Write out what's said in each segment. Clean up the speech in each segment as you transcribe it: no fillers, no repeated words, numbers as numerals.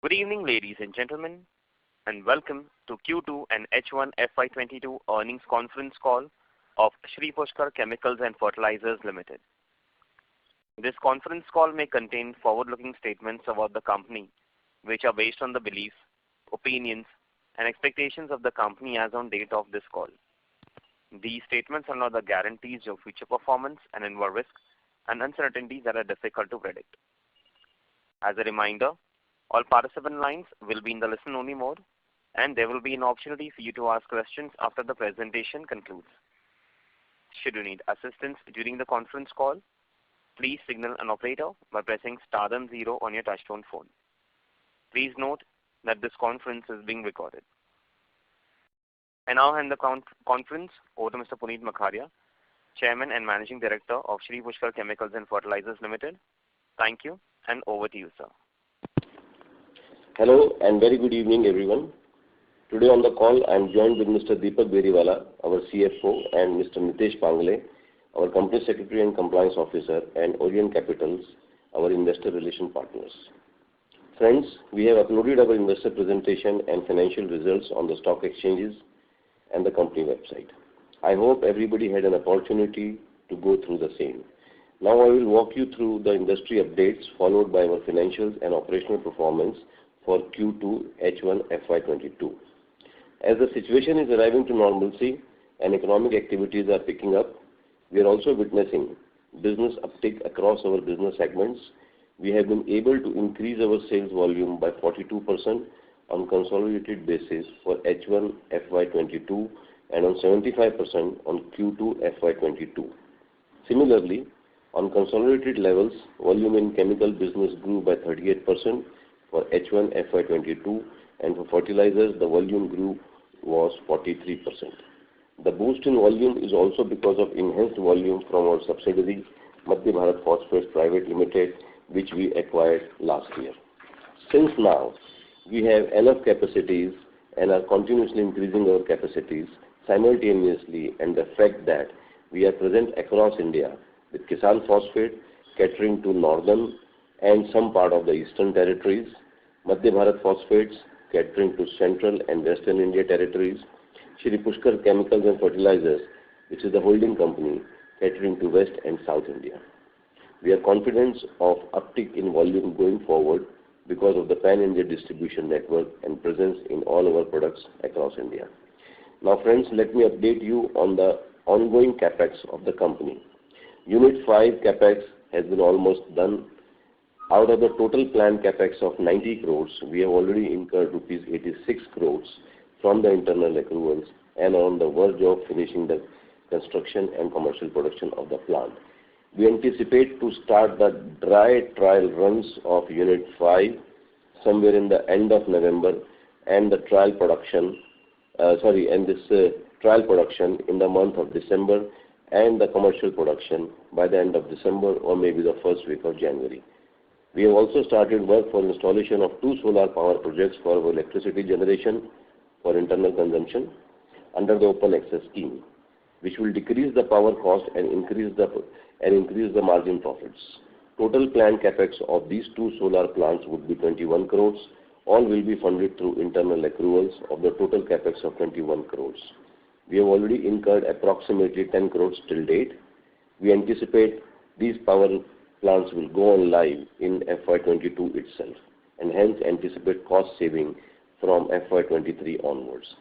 Good evening, ladies and gentlemen, and welcome to Q2 and H1 FY22 earnings conference call of Shri Pushkar Chemicals and Fertilizers Limited. This conference call may contain forward-looking statements about the company, which are based on the beliefs, opinions, and expectations of the company as on date of this call. These statements are not the guarantees of future performance and involve risks and uncertainties that are difficult to predict. As a reminder, all participant lines will be in the listen-only mode, and there will be an opportunity for you to ask questions after the presentation concludes. Should you need assistance during the conference call, please signal an operator by pressing star then 0 on your touchtone phone. Please note that this conference is being recorded. I now hand the conference over to Mr. Puneet Makharia, Chairman and Managing Director of Shri Pushkar Chemicals and Fertilizers Limited. Thank you, and over to you, sir. Hello and very good evening, everyone. Today on the call, I am joined with Mr. Deepak Beriwala, our CFO, and Mr. Nitesh Pangle, our Company Secretary and Compliance Officer, and Orient Capitals, our Investor Relation Partners. Friends, we have uploaded our investor presentation and financial results on the stock exchanges and the company website. I hope everybody had an opportunity to go through the same. Now I will walk you through the industry updates followed by our financials and operational performance for Q2 H1 FY22. As the situation is arriving to normalcy and economic activities are picking up, we are also witnessing business uptick across our business segments. We have been able to increase our sales volume by 42% on consolidated basis for H1 FY22 and on 75% on Q2 FY22. Similarly, on consolidated levels, volume in chemical business grew by 38% for H1 FY22, and for fertilizers, the volume grew was 43%. The boost in volume is also because of enhanced volume from our subsidiary, Madhya Bharat Phosphates Private Limited, which we acquired last year. Since now, we have enough capacities and are continuously increasing our capacities simultaneously, and the fact that we are present across India with Kisan Phosphate catering to northern and some part of the eastern territories, Madhya Bharat Phosphates catering to central and western India territories, Shri Pushkar Chemicals and Fertilizers, which is the holding company, catering to west and south India. We are confident of uptick in volume going forward because of the pan-India distribution network and presence in all our products across India. Now friends, let me update you on the ongoing capex of the company. Unit 5 capex has been almost done. Out of the total planned capex of 90 crores, we have already incurred rupees 86 crores from the internal accruals and are on the verge of finishing the construction and commercial production of the plant. We anticipate to start the dry trial runs of Unit 5 somewhere in the end of November, and the trial production in the month of December, and the commercial production by the end of December or maybe the first week of January. We have also started work for installation of 2 solar power projects for our electricity generation for internal consumption under the open access scheme, which will decrease the power cost and increase the margin profits. Total planned capex of these 2 solar plants would be 21 crores. All will be funded through internal accruals of the total capex of 21 crores. We have already incurred approximately 10 crores till date. We anticipate these power plants will go on live in FY22 itself, and hence anticipate cost saving from FY23 onwards.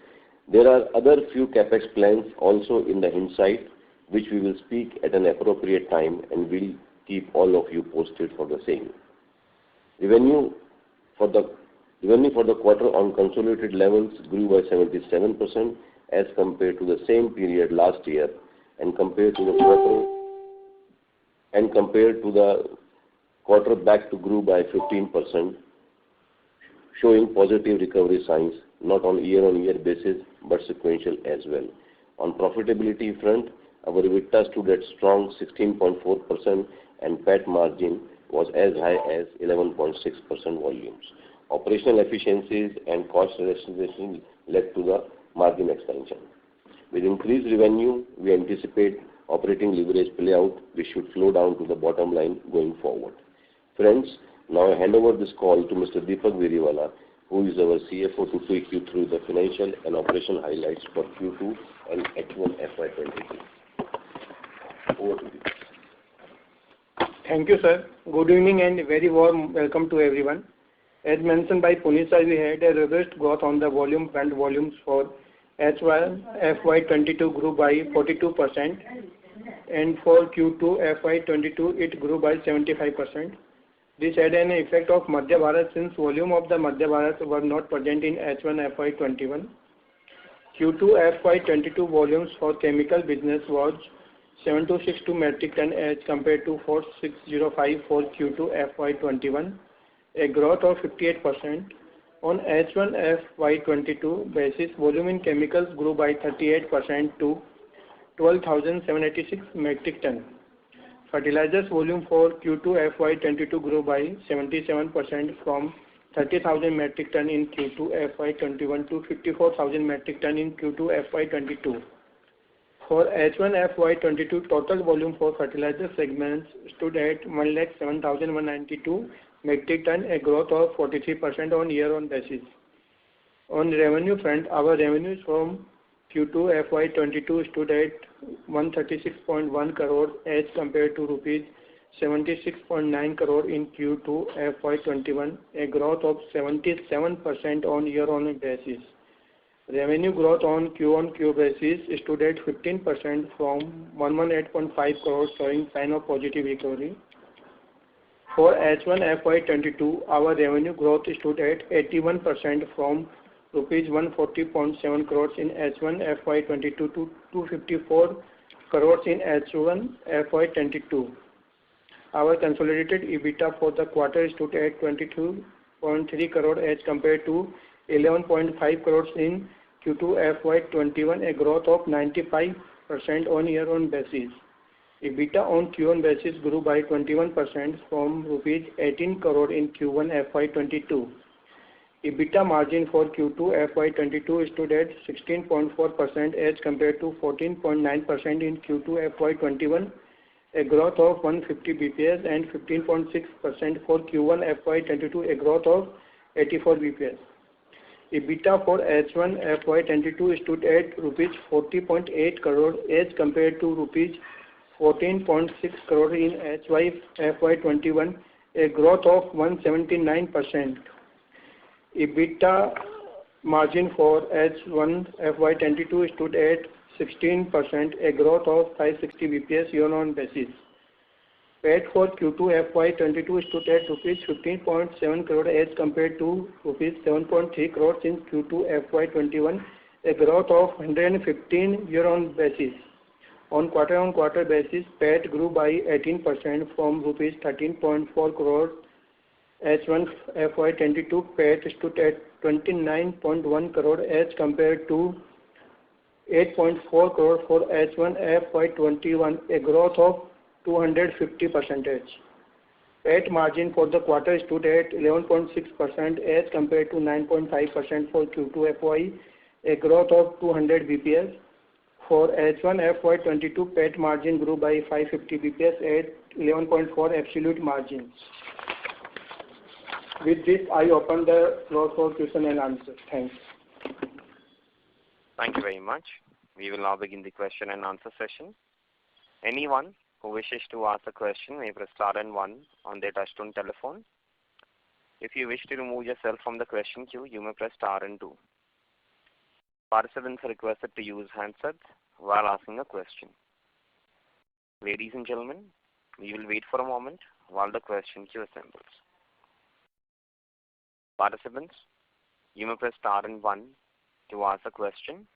There are other few capex plans also in the hindsight, which we will speak at an appropriate time, and will keep all of you posted for the same. Revenue for the quarter on consolidated levels grew by 77% as compared to the same period last year, and compared to the quarter back to grew by 15%, showing positive recovery signs not on year-on-year basis but sequential as well. On profitability front, our EBITDA stood at strong 16.4% and PAT margin was as high as 11.6% volumes. Operational efficiencies and cost reduction led to the margin expansion. With increased revenue, we anticipate operating leverage play out, which should flow down to the bottom line going forward. Friends, Now I hand over this call to Mr. Deepak Beriwala, who is our CFO, to take you through the financial and operational highlights for Q2 and H1 FY22. Over to you. Thank you, sir. Good evening and very warm welcome to everyone. As mentioned by Puneet sir, we had a robust growth on the volume front. Volumes for H1 FY22 grew by 42%, and for Q2 FY22 it grew by 75%. This had an effect of Madhya Bharat since volume of the Madhya Bharat were not present in H1 FY21. Q2 FY22 volumes for chemical business was 7262 metric ton as compared to 4605 for Q2 FY21, a growth of 58%. On H1 FY22 basis, volume in chemicals grew by 38% to 12,786 metric ton. Fertilizers volume for Q2 FY22 grew by 77% from 30,000 metric ton in Q2 FY21 to 54,000 metric ton in Q2 FY22. For H1 FY22, total volume for fertilizer segments stood at 1,07,192 metric ton, a growth of 43% on year-on basis. On revenue front, our revenues from Q2 FY22 stood at 136.1 crore as compared to rupees 76.9 crore in Q2 FY21, a growth of 77% on year-on basis. Revenue growth on Q-on-Q basis stood at 15% from 118.5 crore, showing sign of positive recovery. For H1 FY22, our revenue growth stood at 81% from rupees 140.7 crores in H1 FY22 to 254 crores in H1 FY22. Our consolidated EBITDA for the quarter stood at 22.3 crore as compared to 11.5 crores in Q2 FY21, a growth of 95% on year-on basis. EBITDA on Q1 basis grew by 21% from rupees 18 crore in Q1 FY22. EBITDA margin for Q2 FY22 stood at 16.4% as compared to 14.9% in Q2 FY21, a growth of 150 bps, and 15.6% for Q1 FY22, a growth of 84 bps. EBITDA for H1 FY22 stood at rupees 40.8 crore as compared to rupees 14.6 crore in H1 FY21, a growth of 179%. EBITDA margin for H1 FY22 stood at 16%, a growth of 560 bps year-on basis. PAT for Q2 FY22 stood at rupees 15.7 crore as compared to rupees 7.3 crores in Q2 FY21, a growth of 115 year-on basis. On quarter-on-quarter basis, PAT grew by 18% from rupees 13.4 crore. H1 FY22 PAT stood at 29.1 crore as compared to 8.4 crore for H1 FY21, a growth of 250%. PAT margin for the quarter stood at 11.6% as compared to 9.5% for Q2 FY, a growth of 200 bps. For H1 FY22, PAT margin grew by 550 bps at 11.4 absolute margin. With this, I open the floor for question and answer. Thanks. Thank you very much. We will now begin the question and answer session. Anyone who wishes to ask a question may press star and 1 on their touchtone telephone. If you wish to remove yourself from the question queue, you may press star and 2. Participants are requested to use handsets while asking a question. Ladies and gentlemen, we will wait for a moment while the question queue assembles. Participants, you may press star and 1 to ask a question.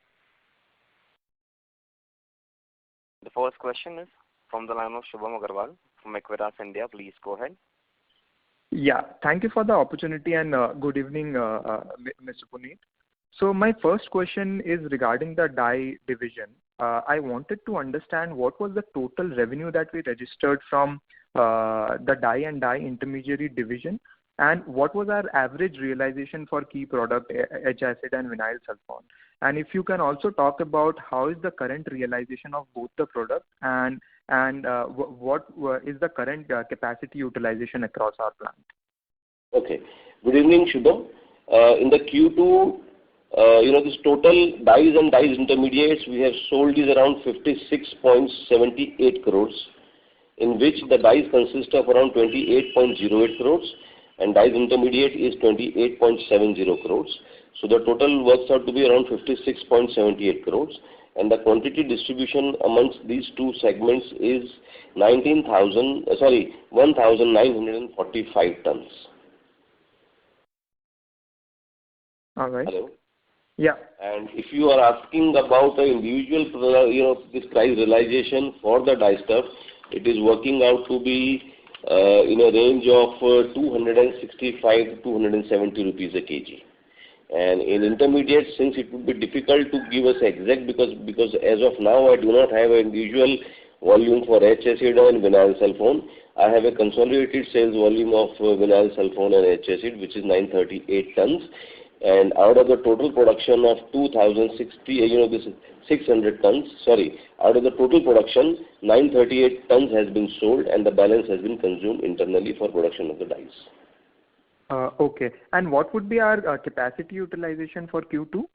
The first question is from the line of Shubham Agarwal from Equitas India. Please go ahead. Yeah, thank you for the opportunity and good evening, Mr. Puneet. So my first question is regarding the dye division. I wanted to understand what was the total revenue that we registered from the dye and dye intermediary division, and what was our average realization for key product H acid and vinyl sulfone. And if you can also talk about how is the current realization of both the products, and what is the current capacity utilization across our plant. Okay. Good evening, Shubham. In the Q2, this total dyes and dyes intermediates we have sold is around 56.78 crores, in which the dyes consist of around 28.08 crores and dyes intermediate is 28.70 crores. So the total works out to be around 56.78 crores, and the quantity distribution amongst these two segments is 1,945 tons. All right. Hello. Yeah. And if you are asking about the individual, this price realization for the dye stuff, it is working out to be in a range of 265 to 270 rupees a kg. And in intermediates, since it would be difficult to give us exact because as of now I do not have an individual volume for H acid and vinyl sulfone. I have a consolidated sales volume of vinyl sulfone and H acid, which is 938 tons. And out of the total production of 2,060, this is 600 tons, out of the total production, 938 tons has been sold and the balance has been consumed internally for production of the dyes. Okay. And what would be our capacity utilization for Q2?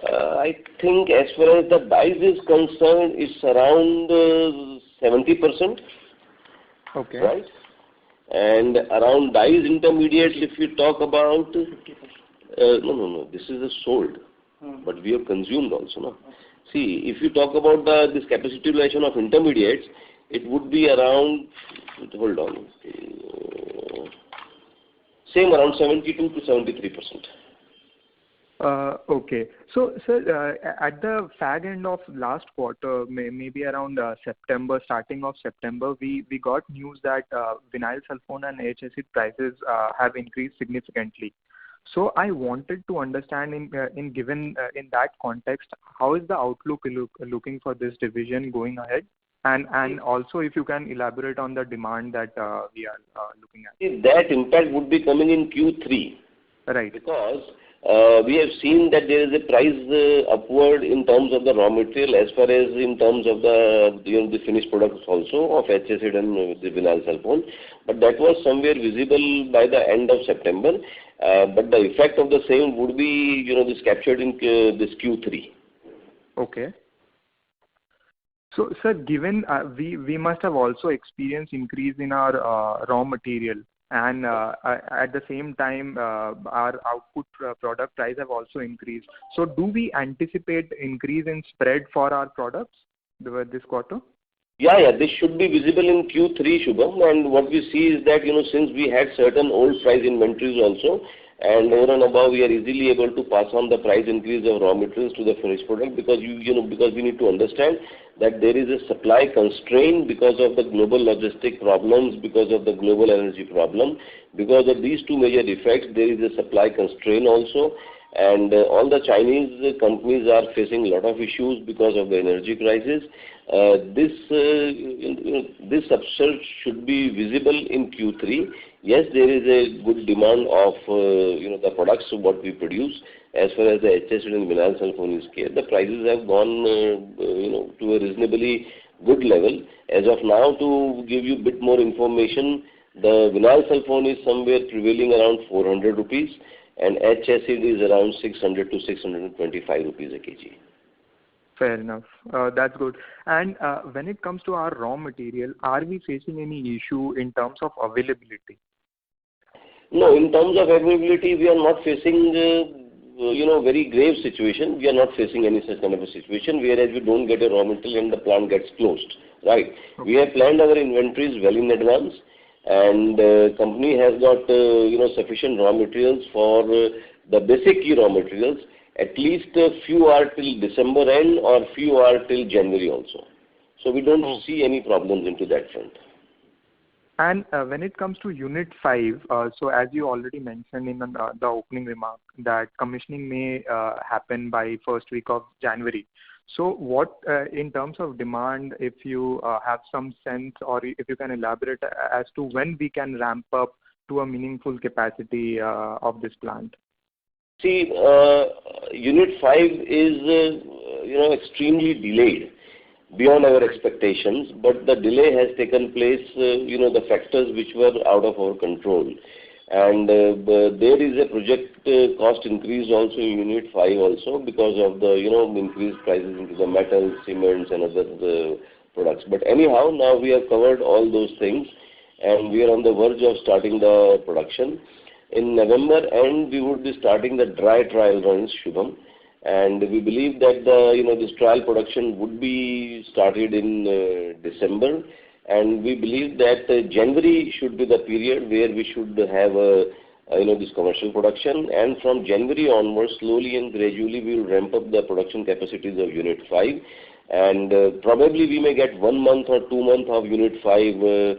I think as far as the dyes is concerned, it's around 70%. Okay. Right? And around dyes intermediates, if you talk about, no, this is the sold, but we have consumed also. No? See, if you talk about this capacity utilization of intermediates, it would be around, hold on, same around 72 to 73%. Okay. So, sir, at the fag end of last quarter, maybe around September, starting of September, we got news that vinyl sulfone and H acid prices have increased significantly. So, I wanted to understand in that context, how is the outlook looking for this division going ahead? And also, if you can elaborate on the demand that we are looking at. That impact would be coming in Q3. Right. Because we have seen that there is a price upward in terms of the raw material as far as in terms of the finished products also of H acid and the vinyl sulfone. But that was somewhere visible by the end of September. But the effect of the same would be, this captured in this Q3. Okay. So, sir, given we must have also experienced increase in our raw material, and at the same time our output product price have also increased. So, do we anticipate increase in spread for our products this quarter? Yeah, this should be visible in Q3, Shubham. And what we see is that, since we had certain old price inventories also, and over and above, we are easily able to pass on the price increase of raw materials to the finished product because because we need to understand that there is a supply constraint because of the global logistic problems, because of the global energy problem. Because of these two major effects, there is a supply constraint also. And all the Chinese companies are facing a lot of issues because of the energy crisis. This upsurge should be visible in Q3. Yes, there is a good demand of the products of what we produce. As far as the H acid and vinyl sulfone is clear, the prices have gone to a reasonably good level. As of now, to give you a bit more information, the vinyl sulfone is somewhere prevailing around 400 rupees. And H acid is around 600 to 625 rupees a kg. Fair enough. That's good. And when it comes to our raw material, are we facing any issue in terms of availability? No, in terms of availability, we are not facing very grave situation. We are not facing any such kind of a situation whereas we don't get a raw material and the plant gets closed. Right. Okay. We have planned our inventories well in advance. And company has got sufficient raw materials for the basic key raw materials. At least a few are till December end or few are till January also. So we don't see any problems into that front. And when it comes to Unit 5, so as you already mentioned in the opening remark that commissioning may happen by first week of January. So what, in terms of demand, if you have some sense or if you can elaborate as to when we can ramp up to a meaningful capacity of this plant? See, Unit 5 is, extremely delayed. beyond our expectations, but the delay has taken place, the factors which were out of our control. And there is a project cost increase also in Unit 5 also because of the, increased prices into the metals, cements and other products. But anyhow, now we have covered all those things and we are on the verge of starting the production. In November end, we would be starting the dry trial runs, Shubham. And we believe that this trial production would be started in December. And we believe that January should be the period where we should have this commercial production. And from January onwards, slowly and gradually, we will ramp up the production capacities of Unit 5. And probably we may get 1 month or 2 months of Unit 5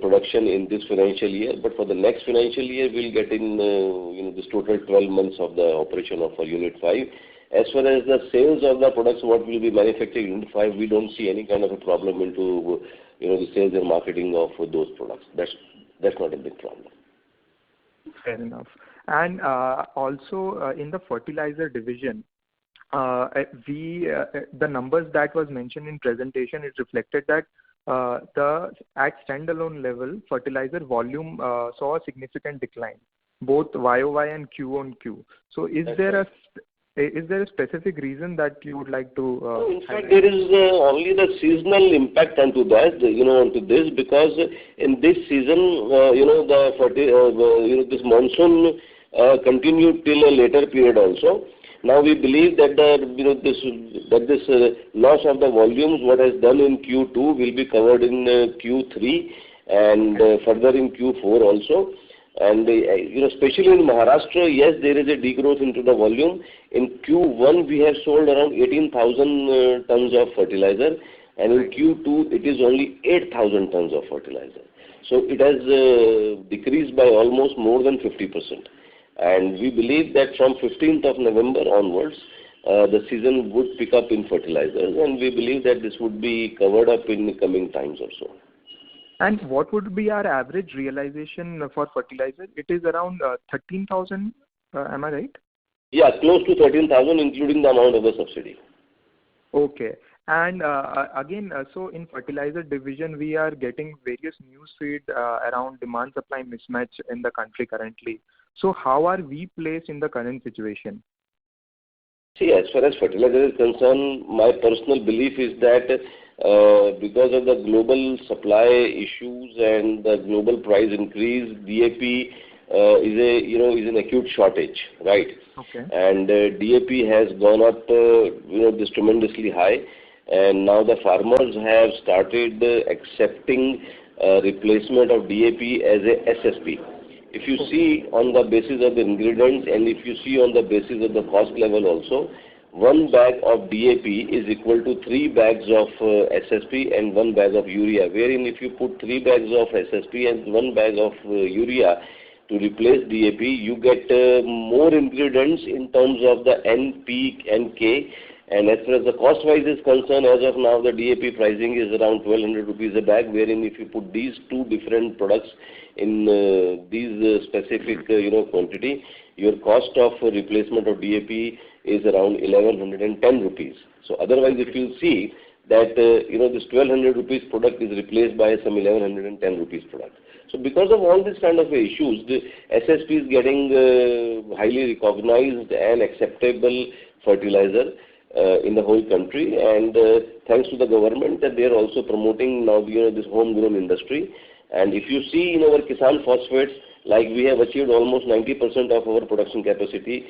production in this financial year, but for the next financial year, we'll get in, this total 12 months of the operation of Unit 5. As far as the sales of the products, what will be manufactured in Unit 5, we don't see any kind of a problem into, the sales and marketing of those products. That's not a big problem. Fair enough. And also in the fertilizer division, the numbers that was mentioned in presentation, it reflected that at standalone level, fertilizer volume saw a significant decline, both YOY and Q on Q. So is there a specific reason that you would like to in fact, there is only the seasonal impact onto that, onto this, because in this season, this monsoon continued till a later period also. Now we believe that this loss of the volumes, what has done in Q2, will be covered in Q3 and further in Q4 also. And especially in Maharashtra, yes, there is a degrowth into the volume. In Q1, we have sold around 18,000 tons of fertilizer, and in Q2, it is only 8,000 tons of fertilizer. So it has decreased by almost more than 50%. And we believe that from 15th of November onwards, the season would pick up in fertilizers, and we believe that this would be covered up in the coming times also. And what would be our average realization for fertilizer? It is around 13,000, am I right? Yeah, close to 13,000, including the amount of the subsidy. Okay. And again, so in fertilizer division, we are getting various news feed around demand-supply mismatch in the country currently. So how are we placed in the current situation? See, as far as fertilizer is concerned, my personal belief is that because of the global supply issues and the global price increase, DAP is an acute shortage, right? Okay. And DAP has gone up, this tremendously high, and now the farmers have started accepting replacement of DAP as a SSP. If you see on the basis of the ingredients and if you see on the basis of the cost level also, 1 bag of DAP is equal to 3 bags of SSP and 1 bag of urea, wherein if you put 3 bags of SSP and 1 bag of urea to replace DAP, you get more ingredients in terms of the N, P and K. And as far as the cost-wise is concerned, as of now, the DAP pricing is around 1,200 rupees a bag, wherein if you put these two different products in these specific, quantity, your cost of replacement of DAP is around 1,110 rupees. So otherwise, if you see that, this 1,200 rupees product is replaced by some 1,110 rupees product. So because of all these kind of issues, the SSP is getting highly recognized and acceptable fertilizer in the whole country, and thanks to the government that they are also promoting now this homegrown industry. And if you see in our Kisan Phosphates, like we have achieved almost 90% of our production capacity.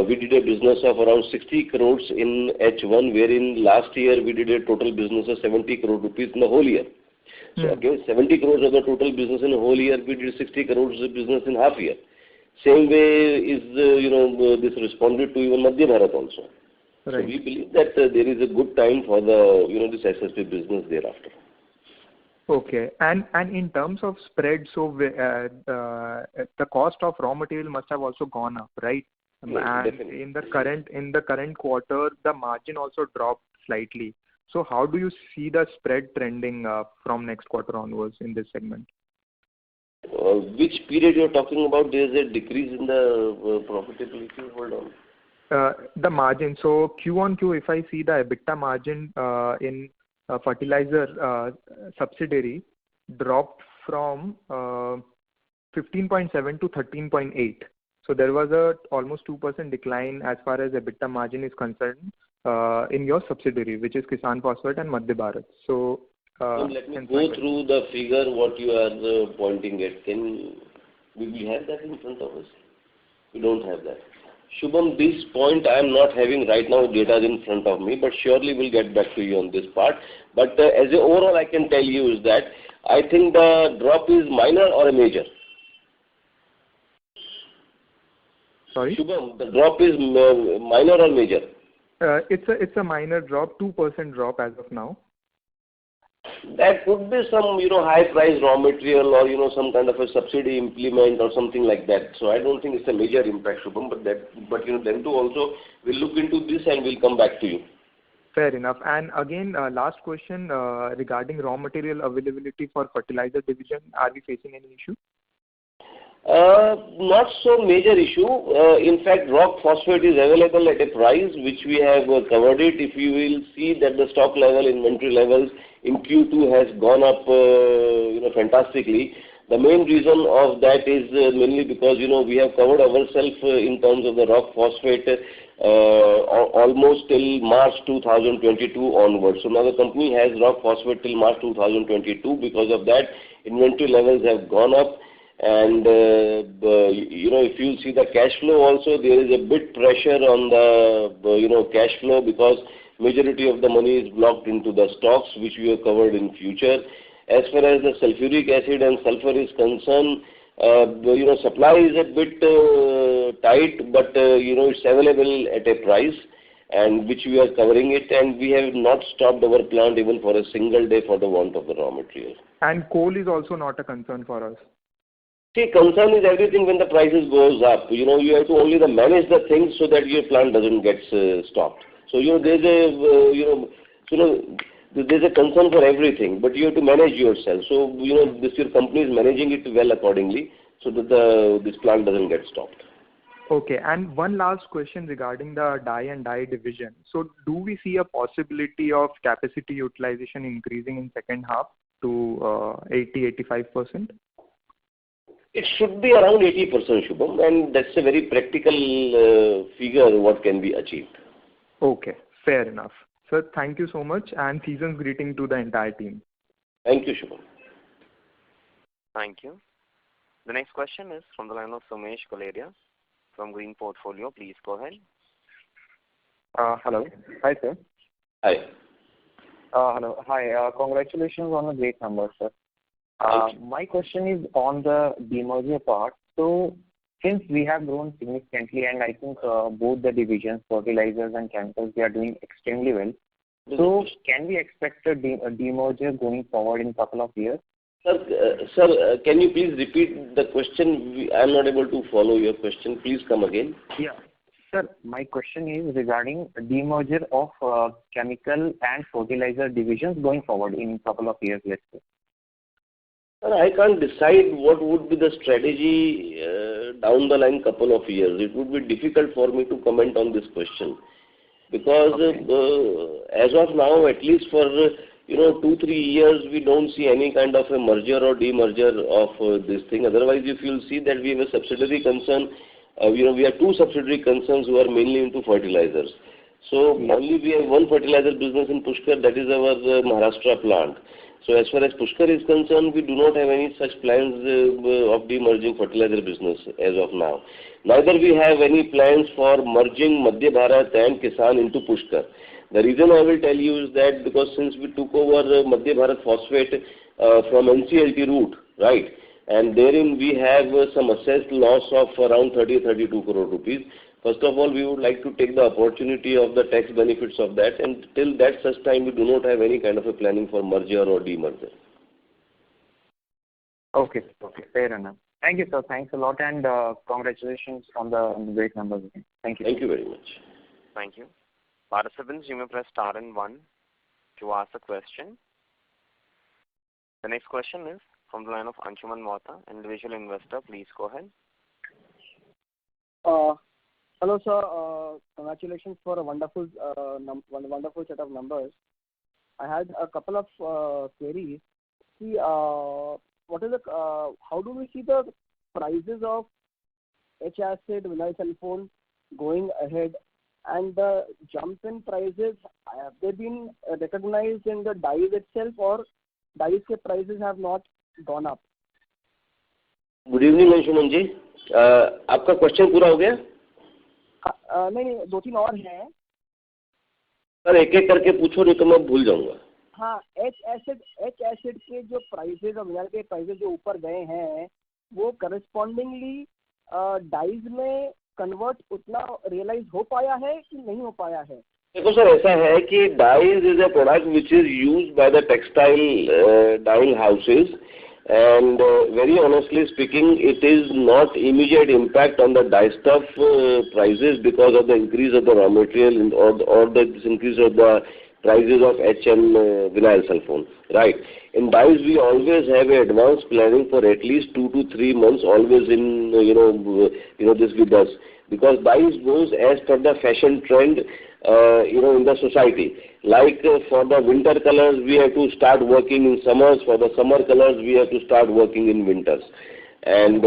We did a business of around 60 crores in H1, wherein last year we did a total business of 70 crore rupees in the whole year. So again, 70 crores of the total business in a whole year, we did 60 crores of business in half year. Same way is, this responded to even Madhya Bharat also. Right. So we believe that there is a good time for the, this SSP business thereafter. Okay. And in terms of spread, so the cost of raw material must have also gone up, right? Yes, and definitely. in the current quarter, the margin also dropped slightly. So how do you see the spread trending from next quarter onwards in this segment? Which period you're talking about? There is a decrease in the profitability. Hold on. The margin. So Q-on-Q, if I see the EBITDA margin in fertilizer subsidiary dropped from 15.7 to 13.8. So there was a almost 2% decline as far as EBITDA margin is concerned in your subsidiary, which is Kisan Phosphate and Madhya Bharat. So let me go through the figure what you are pointing at. We have that in front of us? We don't have that. Shubham, this point I am not having right now data in front of me, but surely we'll get back to you on this part. But as a overall, I can tell you is that I think the drop is minor or a major. Sorry? Shubham, the drop is minor or major? It's a minor drop, 2% drop as of now. That could be some, high price raw material or, some kind of a subsidy implement or something like that. So I don't think it's a major impact, Shubham, but then too also we'll look into this and we'll come back to you. Fair enough. And again, last question regarding raw material availability for fertilizer division. Are we facing any issue? Not so major issue. In fact, rock phosphate is available at a price which we have covered it. If you will see that the stock level, inventory levels in Q2 has gone up, fantastically. The main reason of that is mainly because, we have covered ourselves in terms of the rock phosphate almost till March 2022 onwards. So now the company has rock phosphate till March 2022. Because of that, inventory levels have gone up. And, if you see the cash flow also, there is a bit pressure on the, cash flow because majority of the money is blocked into the stocks which we have covered in future. As far as the sulfuric acid and sulfur is concerned, supply is a bit tight, but, it's available at a price and which we are covering it, and we have not stopped our plant even for a single day for the want of the raw material. And coal is also not a concern for us. See, concern is everything when the prices goes up. You have to only manage the things so that your plant doesn't get stopped. So, there's a concern for everything, but you have to manage yourself. So, your company is managing it well accordingly so that this plant doesn't get stopped. Okay, and one last question regarding the dye and dye division. So, do we see a possibility of capacity utilization increasing in second half to 80-85%? It should be around 80%, Shubham, and that's a very practical figure what can be achieved. Okay, fair enough. Sir, thank you so much, and season's greeting to the entire team. Thank you, Shubham. Thank you. The next question is from the line of Sumesh Koleria from Green Portfolio. Please go ahead. Hello. Hi, sir. Hi. Hello. Hi. Congratulations on the great numbers, sir. My question is on the demerger part. So, since we have grown significantly, and I think both the divisions, fertilizers and chemicals, they are doing extremely well. So, can we expect a demerger going forward in a couple of years? Sir, can you please repeat the question? I am not able to follow your question. Please come again. Yeah. Sir, my question is regarding demerger of chemical and fertilizer divisions going forward in a couple of years, let's say. I can't decide what would be the strategy down the line couple of years. It would be difficult for me to comment on this question because as of now, at least for 2-3 years, we don't see any kind of a merger or demerger of this thing. Otherwise, if you'll see that we have a subsidiary concern, we have two subsidiary concerns who are mainly into fertilizers. So only we have one fertilizer business in Pushkar, that is our Maharashtra plant. So as far as Pushkar is concerned, we do not have any such plans of demerging fertilizer business as of now. Neither we have any plans for merging Madhya Bharat and Kisan into Pushkar. The reason I will tell you is that because since we took over Madhya Bharat phosphate from NCLT route, right, and therein we have some assessed loss of around 30-32 crore rupees. First of all, we would like to take the opportunity of the tax benefits of that, and till that such time we do not have any kind of a planning for merger or demerger. Okay, fair enough. Thank you, sir. Thanks a lot, and congratulations on the great numbers again. Thank you. Thank you very much. Thank you. Participants, you may press star and 1 to ask a question. The next question is from the line of Anshuman Mohta, individual investor. Please go ahead. Hello, sir. Congratulations for a wonderful set of numbers. I had a couple of queries. See, how do we see the prices of H-acid, vinyl sulfone going ahead, and the jump in prices, have they been recognized in the dyes itself, or dyes के prices have not gone up? Good evening Anshuman ji, आपका question पूरा हो गया? नहीं, 2-3 और हैं sir, एक एक करके पूछो, नहीं तो मैं भूल जाऊंगा। हाँ, एच एसिड के जो प्राइसेस और विनाइल के प्राइसेस जो ऊपर गए हैं, वो करस्पॉन्डिंगली डाइज में कन्वर्ट उतना रियलाइज हो पाया है कि नहीं हो पाया है? देखो सर, ऐसा है कि dyes is a product which is used by the textile dyeing houses, and very honestly speaking, it is not immediate impact on the dyestuff prices because of the increase of the raw material or the increase of the prices of H and vinyl sulfone, right? In dyes, we always have a advanced planning for at least 2 to 3 months, always in this with us, because dyes goes as per the fashion trend, in the society. Like for the winter colors, we have to start working in summers. For the summer colors, we have to start working in winters. And,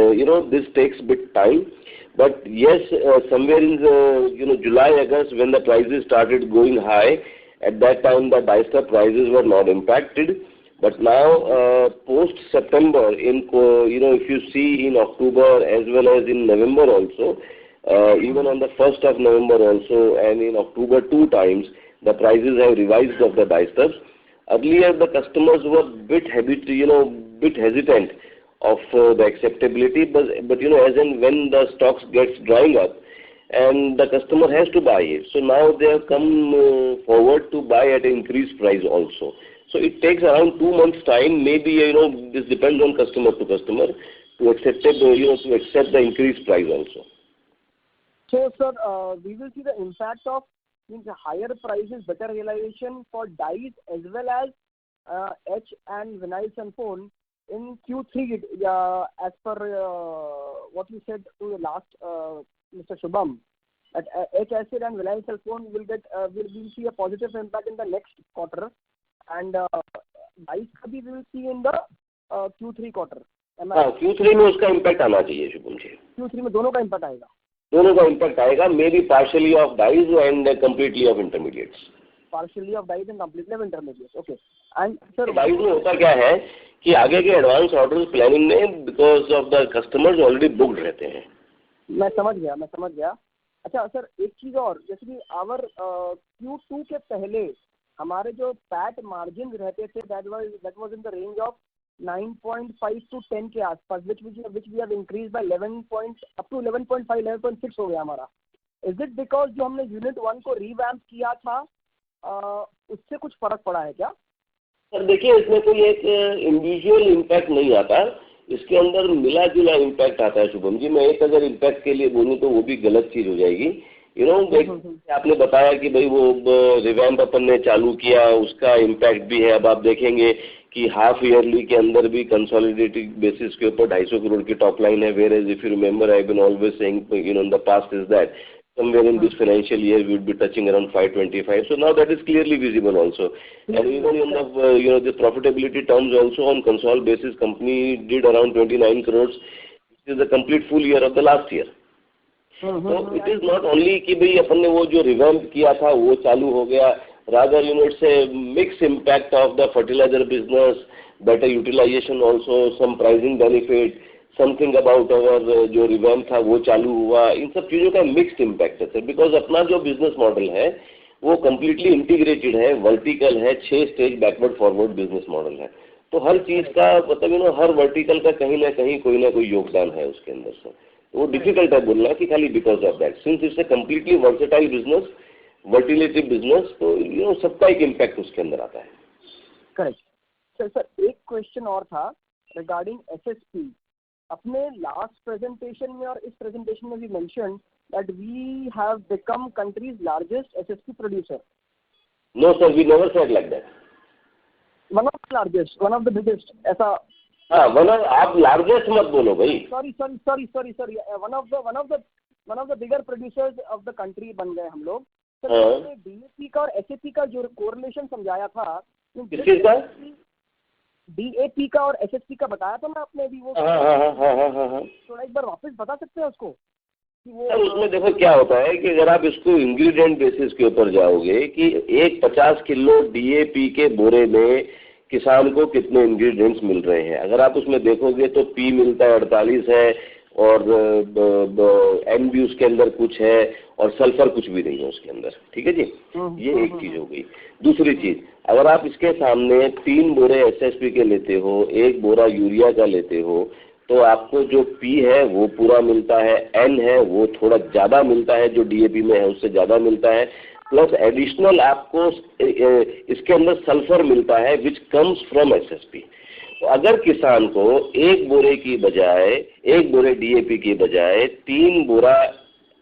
this takes a bit time. But yes, somewhere in July, August, when the prices started going high, at that time the dyestuff prices were not impacted. But now, post-September, if you see in October as well as in November also, even on the 1st of November also, and in October 2 times, the prices have revised of the dyestuffs. Earlier, the customers were bit hesitant of the acceptability, but as and when the stocks gets drying up, and the customer has to buy it. So now they have come forward to buy at an increased price also. So it takes around 2 months time. Maybe this depends on customer to customer to accept to accept the increased price also. So, sir, we will see the impact of higher prices, better realization for dyes as well as H and vinyl sulfone in Q3, as per what you said to the last Mr. Shubham, that H acid and vinyl sulfone will see a positive impact in the next quarter, and dyes we will see in the Q3 quarter. Q3 में उसका impact आना चाहिए Shubham ji. Q3 में दोनों का impact आएगा? दोनों का impact आएगा, maybe partially of dyes and completely of intermediates. Partially of dyes and completely of intermediates. Okay. And sir, dyes में होता क्या है कि आगे के एडवांस ऑर्डर्स प्लानिंग में because of the customers already booked रहते हैं। मैं समझ गया। अच्छा सर, एक चीज़ और, जैसे कि आवर Q2 के पहले हमारे जो पैट मार्जिन रहते थे, that was in the range of 9.5 to 10 के आसपास, which we have increased by 11 up to 11.5, 11.6 हो गया हमारा। Is it because जो हमने यूनिट 1 को रिवैम्प किया था, उससे कुछ फर्क पड़ा है क्या? सर देखिए, इसमें कोई एक इंडिविजुअल इम्पैक्ट नहीं आता, इसके अंदर मिला जुला इम्पैक्ट आता है शुभम जी। मैं एक अगर इम्पैक्ट के लिए बोलूँ तो वो भी गलत चीज़ हो जाएगी। आपने बताया कि भाई वो रिवैम्प अपन ने चालू किया, उसका इम्पैक्ट भी है। अब आप देखेंगे कि हाफ ईयरली के अंदर भी कंसोलिडेटेड बेसिस के ऊपर 250 करोड़ की टॉप लाइन है, whereas if you remember I been always saying in the past is that somewhere in this financial year we would be touching around 525. So now that is clearly visible also. And even in the the profitability terms also, on consolidated basis, company did around 29 crores, which is the complete full year of the last year. So it is not only कि भाई अपन ने वो जो revamp किया था वो चालू हो गया, rather it's a mixed impact of the fertilizer business, better utilization also, some pricing benefit, something about our जो रिवैम्प था वो चालू हुआ। इन सब चीज़ों का मिक्स्ड इम्पैक्ट है सर, बिकॉज अपना जो बिजनेस मॉडल है वो कम्प्लीटली इंटीग्रेटेड है, वर्टिकल है, 6 stage backward forward business model है। तो हर चीज़ का मतलब हर वर्टिकल का कहीं ना कोई योगदान है उसके अंदर से। तो वो डिफिकल्ट है बोलना कि खाली because of that, since it's a completely versatile business, versatility business, तो सबका एक इम्पैक्ट उसके अंदर आता है। करेक्ट सर, एक क्वेश्चन और था रिगार्डिंग SSP। अपने लास्ट प्रेजेंटेशन में और इस प्रेजेंटेशन में भी mention that we have become country's largest SSP producer. No sir, we never said like that. One of the largest, one of the biggest, ऐसा। हाँ, आप लार्जेस्ट मत बोलो भाई। Sorry, one of the one of the bigger producers of the country बन गए हम लोग। सर आपने DAP का और SAP का जो कोरिलेशन समझाया था, किसके का? DAP का और SSP का बताया था ना आपने अभी, वो थोड़ा एक बार वापस बता सकते हैं उसको कि वो? सर उसमें देखो क्या होता है कि अगर आप इसको इंग्रेडिएंट बेसिस के ऊपर जाओगे कि एक 50 किलो DAP के बोरे में किसान को कितने इंग्रेडिएंट्स मिल रहे हैं, अगर आप उसमें देखोगे तो P मिलता है 48 है और N भी उसके अंदर कुछ है और सल्फर कुछ भी नहीं है उसके अंदर, ठीक है जी। ये एक चीज हो गई। दूसरी चीज, अगर आप इसके सामने 3 बोरे SSP के लेते हो, 1 बोरा यूरिया का लेते हो, तो आपको जो P है वो पूरा मिलता है, N है वो थोड़ा ज़्यादा मिलता है, जो DAP में है उससे ज़्यादा मिलता है, प्लस एडिशनल आपको इसके अंदर सल्फर मिलता है विच कम्स फ्रॉम SSP। तो अगर किसान को 1 बोरे की बजाय, 1 बोरे DAP की बजाय 3 बोरा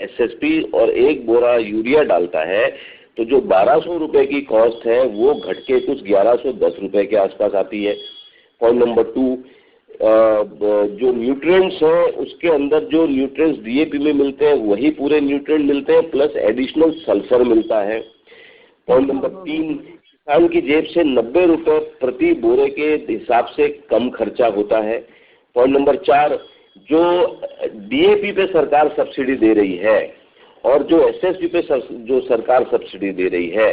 SSP और 1 बोरा यूरिया डालता है, तो जो 1200 रुपये की कॉस्ट है वो घट के कुछ 1110 रुपये के आसपास आती है। पॉइंट नंबर 2, जो न्यूट्रिएंट्स हैं उसके अंदर जो न्यूट्रिएंट्स DAP में मिलते हैं वही पूरे न्यूट्रिएंट मिलते हैं, प्लस एडिशनल सल्फर मिलता है। पॉइंट नंबर 3, किसान की जेब से 90 रुपये प्रति बोरे के हिसाब से कम खर्चा होता है। पॉइंट नंबर 4, जो DAP पे सरकार सब्सिडी दे रही है और जो SSP पे जो सरकार सब्सिडी दे रही है,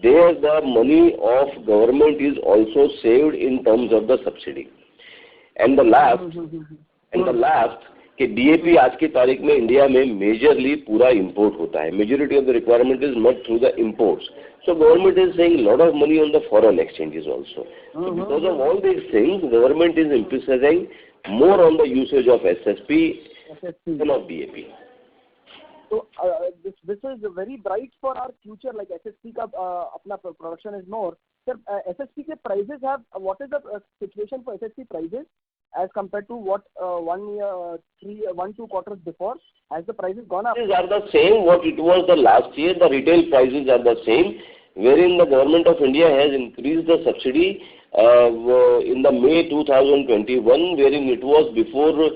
there the money of government is also saved in terms of the subsidy. And the last कि DAP आज की तारीख में इंडिया में मेजरली पूरा इंपोर्ट होता है, majority of the requirement is met through the imports, so government is saving lot of money on the foreign exchanges also. So because of all these things, government is emphasizing more on the usage of SSP than of DAP. So this is very bright for our future, like SSP का अपना production is more. Sir, SSP के prices have, what is the situation for SSP prices as compared to what 1-2 quarters before? Has the prices gone up? Prices are the same what it was the last year. The retail prices are the same, wherein the government of India has increased the subsidy in the May 2021, wherein it was before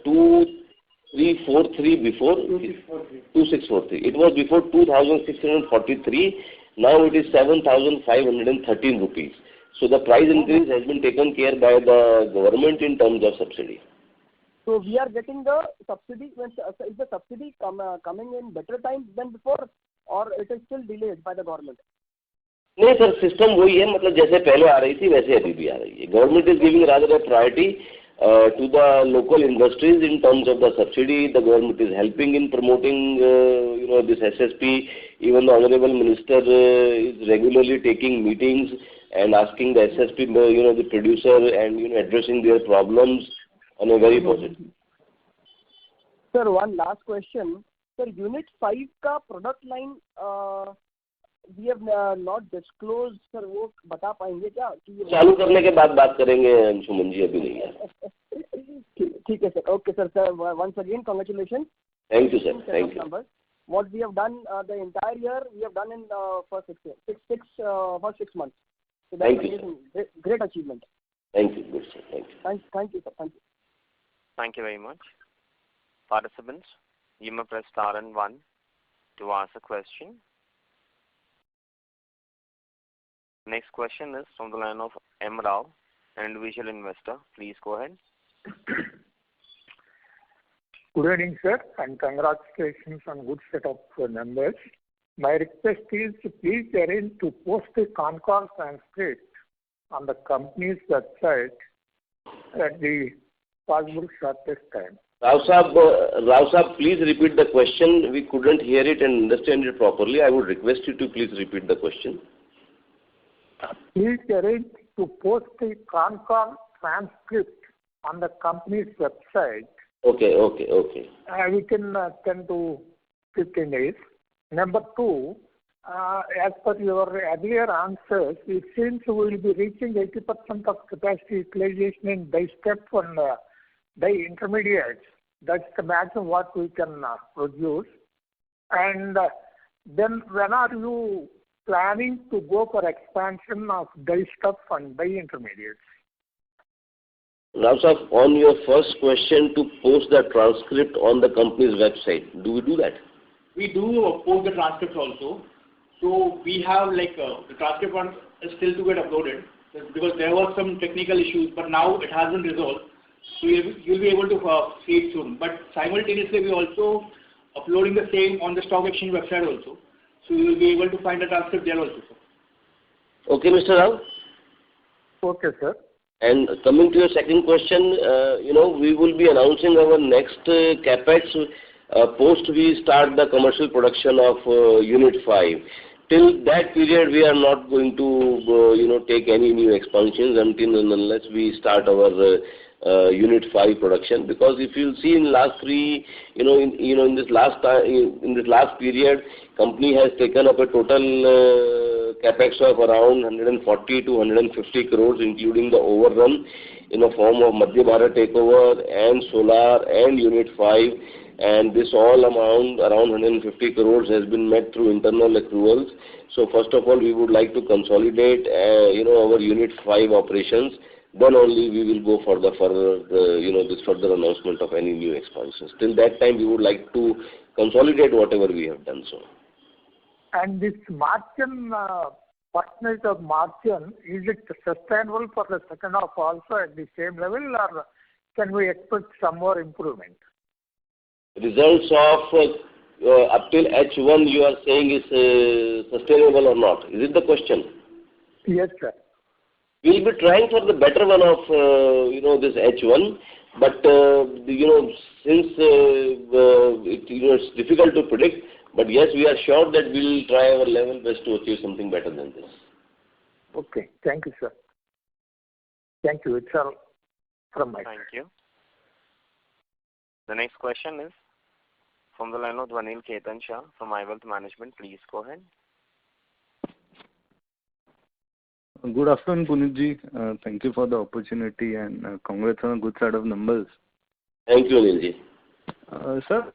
2343 before 2643. It was before 2643. Now it is 7,513 rupees. So the price increase has been taken care by the government in terms of subsidy. So we are getting the subsidy. Is the subsidy coming in better times than before, or it is still delayed by the government? नहीं sir, system वही है, मतलब जैसे पहले आ रही थी वैसे अभी भी आ रही है। Government is giving rather a priority to the local industries in terms of the subsidy. The government is helping in promoting this SSP. Even the honorable minister is regularly taking meetings and asking the SSP, the producer, and addressing their problems on a very positive. Sir, one last question. Sir, Unit 5 का product line we have not disclosed. Sir, वो बता पाएंगे क्या कि चालू करने के बाद बात करेंगे सुमन जी, अभी नहीं है। ठीक है sir, okay sir. Sir, once again congratulations. Thank you sir, thank you. What we have done the entire year, we have done in first 6 months. So thank you sir. Great achievement. Thank you, good sir, thank you. Thank you sir, thank you. Thank you very much. Participants, you may press star and 1 to ask a question. Next question is from the line of M. Rao, an individual investor. Please go ahead. Good evening, sir, and congratulations on good set of numbers. My request is to please arrange to post the con-call transcript on the company's website at the possible shortest time. Rao Saab, please repeat the question. We couldn't hear it and understand it properly. I would request you to please repeat the question. Please arrange to post the con-call transcript on the company's website. Okay. Within 10 to 15 days. Number 2, as per your earlier answers, it seems we will be reaching 80% of capacity utilization in die step and die intermediates. That's the maximum what we can produce. And then when are you planning to go for expansion of die stuff and die intermediates? Now, sir, on your first question to post the transcript on the company's website, do we do that? We do post the transcripts also. So we have the transcript one is still to get uploaded because there were some technical issues, but now it has been resolved. So you'll be able to see it soon. But simultaneously, we also uploading the same on the stock exchange website also. So you will be able to find the transcript there also, sir. Okay, Mr. Rao. Okay, sir. And coming to your second question, we will be announcing our next capex post we start the commercial production of Unit 5. Till that period, we are not going to, take any new expansions until and unless we start our Unit 5 production. Because if you see in last three, in this last period, company has taken up a total capex of around 140 to 150 crores, including the overrun in the form of Madhya Bharat takeover and solar and Unit 5. And this all amount, around 150 crores, has been met through internal accruals. So first of all, we would like to consolidate, our Unit 5 operations. Then only we will go for this further announcement of any new expansions. Till that time, we would like to consolidate whatever we have done so. And this margin, percentage of margin, is it sustainable for the second half also at the same level, or can we expect some more improvement? Results of up till H1 you are saying is sustainable or not? Is it the question? Yes, sir. We will be trying for the better one of this H1, but since it's difficult to predict, but yes, we are sure that we will try our level best to achieve something better than this. Okay, thank you, sir. Thank you. It's all from my side. Thank you. The next question is from the line of Dwanil Ketan Shah from iWealth Management. Please go ahead. Good afternoon, Punitji. Thank you for the opportunity and congrats on a good set of numbers. Thank you, Anilji. Sir,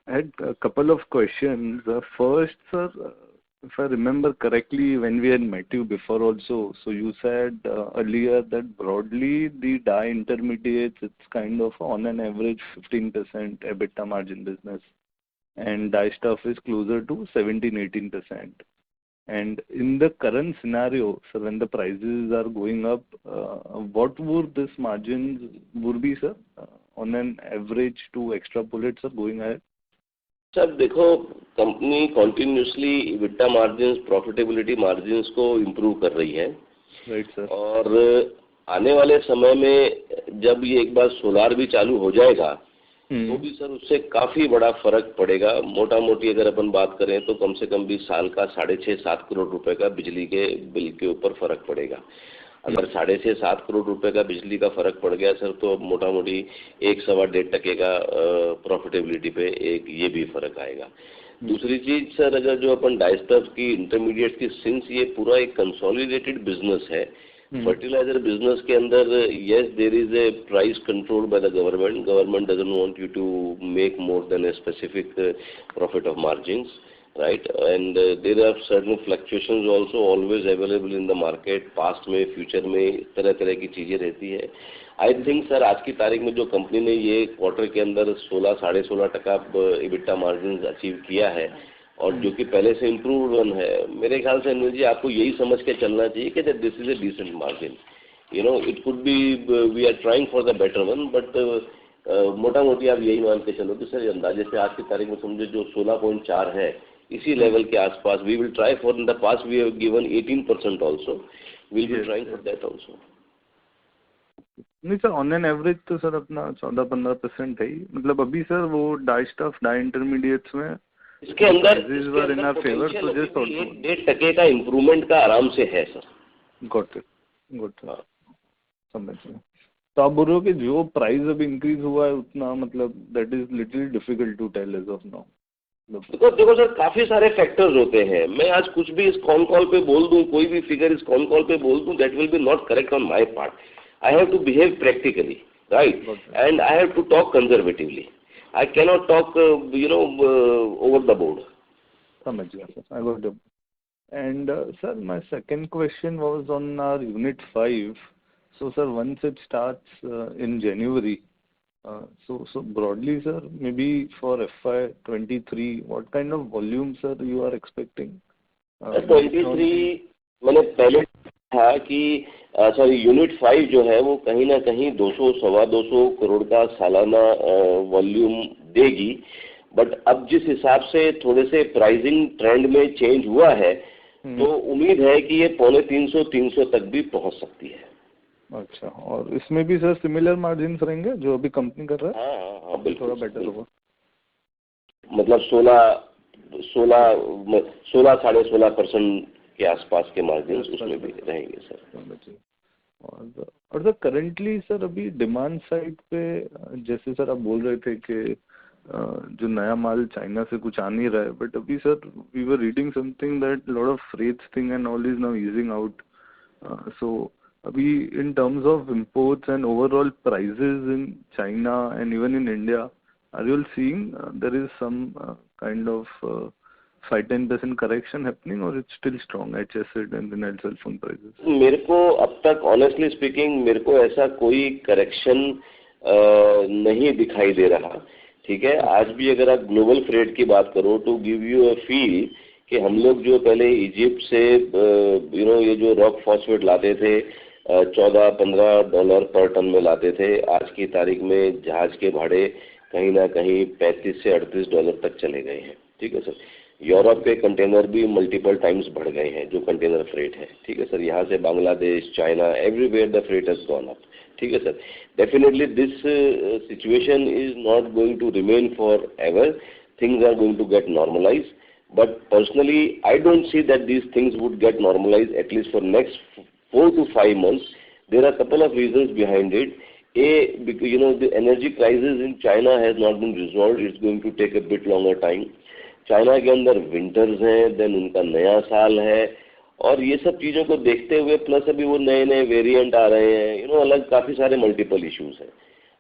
I had a couple of questions. First, sir, if I remember correctly, when we had met you before also, so you said earlier that broadly the dye intermediates, it's kind of on an average 15% EBITDA margin business, and dye stuff is closer to 17-18%. And in the current scenario, so when the prices are going up, what would this margins would be, sir, on an average to extrapolate, sir, going ahead? Sir देखो, company continuously EBITDA margins, profitability margins को improve कर रही है. Right sir. और आने वाले समय में जब ये एक बार सोलार भी चालू हो जाएगा तो भी सर उससे काफी बड़ा फर्क पड़ेगा. मोटा मोटी अगर अपन बात करें तो कम से कम भी साल का 6.5-7 करोड़ रुपए का बिजली के बिल के ऊपर फर्क पड़ेगा. अगर 6.5-7 करोड़ रुपए का बिजली का फर्क पड़ गया सर, तो मोटा मोटी 1-1.5% का प्रॉफिटेबिलिटी पे एक ये भी फर्क आएगा. दूसरी चीज सर, अगर जो अपन डाइस्टफ की इंटरमीडिएट की, सिंस ये पूरा एक कंसोलिडेटेड बिजनेस है, फर्टिलाइजर बिजनेस के अंदर yes there is a price control by the government. Government doesn't want you to make more than a specific profit of margins, right? And there are certain fluctuations also always available in the market. Past में, future में तरह तरह की चीजें रहती है. I think sir आज की तारीख में जो कंपनी ने ये क्वार्टर के अंदर 16-16.5% EBITDA मार्जिन अचीव किया है और जो कि पहले से इम्प्रूव वन है, मेरे ख्याल से अनिल जी आपको यही समझ के चलना चाहिए कि this is a decent margin. It could be we are trying for the better one, but मोटा मोटी आप यही मान के चलो कि सर अंदाजे से आज की तारीख में समझे जो 16.4 है, इसी लेवल के आसपास we will try for. In the past we have given 18% also, we will be trying for that also. नहीं सर, ऑन एन एवरेज तो सर अपना 14-15% है ही. मतलब अभी सर वो डाई स्टफ, डाई इंटरमीडिएट्स में इसके अंदर 1% का इम्प्रूवमेंट का आराम से है सर. Got it. समझ गया. तो आप बोल रहे हो कि जो प्राइस अब इंक्रीज हुआ है उतना, मतलब that is little difficult to tell as of now. देखो सर, काफी सारे फैक्टर्स होते हैं. मैं आज कुछ भी इस कॉन कॉल पे बोल दूं, कोई भी फिगर इस कॉन कॉल पे बोल दूं, that will be not correct on my part. I have to behave practically, right, and I have to talk conservatively. I cannot talk, over the board. समझ गया sir. I got it. And sir, my second question was on our Unit 5. So sir, once it starts in January, so broadly sir, maybe for FY23, what kind of volume sir you are expecting? 23 मैंने पहले था कि sorry unit 5 जो है वो कहीं ना कहीं 200-225 करोड़ का सालाना वॉल्यूम देगी, बट अब जिस हिसाब से थोड़े से प्राइसिंग ट्रेंड में चेंज हुआ है तो उम्मीद है कि ये 250-300 तक भी पहुंच सकती है। अच्छा, और इसमें भी सर सिमिलर मार्जिन रहेंगे जो अभी कंपनी कर रहा है? हाँ बिल्कुल, थोड़ा बेटर होगा, मतलब 16-16.5% के आसपास के मार्जिन उसमें भी रहेंगे सर। और सर करंटली सर अभी डिमांड साइड पे जैसे सर आप बोल रहे थे कि जो नया माल चाइना से कुछ आ नहीं रहा है, बट अभी sir we were reading something that lot of freights thing and all is now easing out, so अभी in terms of imports and overall prices in China and even in India, are you all seeing there is some kind of 5-10% correction happening, or it's still strong HSD and vinyl cell phone prices? मेरे को अब तक honestly speaking मेरे को ऐसा कोई correction नहीं दिखाई दे रहा, ठीक है। आज भी अगर आप ग्लोबल फ्रेट की बात करो तो गिव यू अ फील कि हम लोग जो पहले इजिप्ट से ये जो रॉक फॉस्फेट लाते थे $14-15 पर टन में लाते थे, आज की तारीख में जहाज के भाड़े कहीं ना कहीं $35 से $38 तक चले गए हैं, ठीक है सर। यूरोप के कंटेनर भी मल्टीपल टाइम्स बढ़ गए हैं जो कंटेनर फ्रेट है, ठीक है सर। यहाँ से Bangladesh, China, everywhere the freight has gone up, ठीक है sir. Definitely this situation is not going to remain for ever, things are going to get normalize, but personally I don't see that these things would get normalized at least for next 4 to 5 months. There are a couple of reasons behind it. Because the energy crisis in China has not been resolved. It's going to take a bit longer time. China के अंदर winters हैं, then उनका नया साल है, और ये सब चीज़ों को देखते हुए प्लस अभी वो नए नए वेरिएंट आ रहे हैं, अलग काफ़ी सारे मल्टीपल इश्यूज हैं।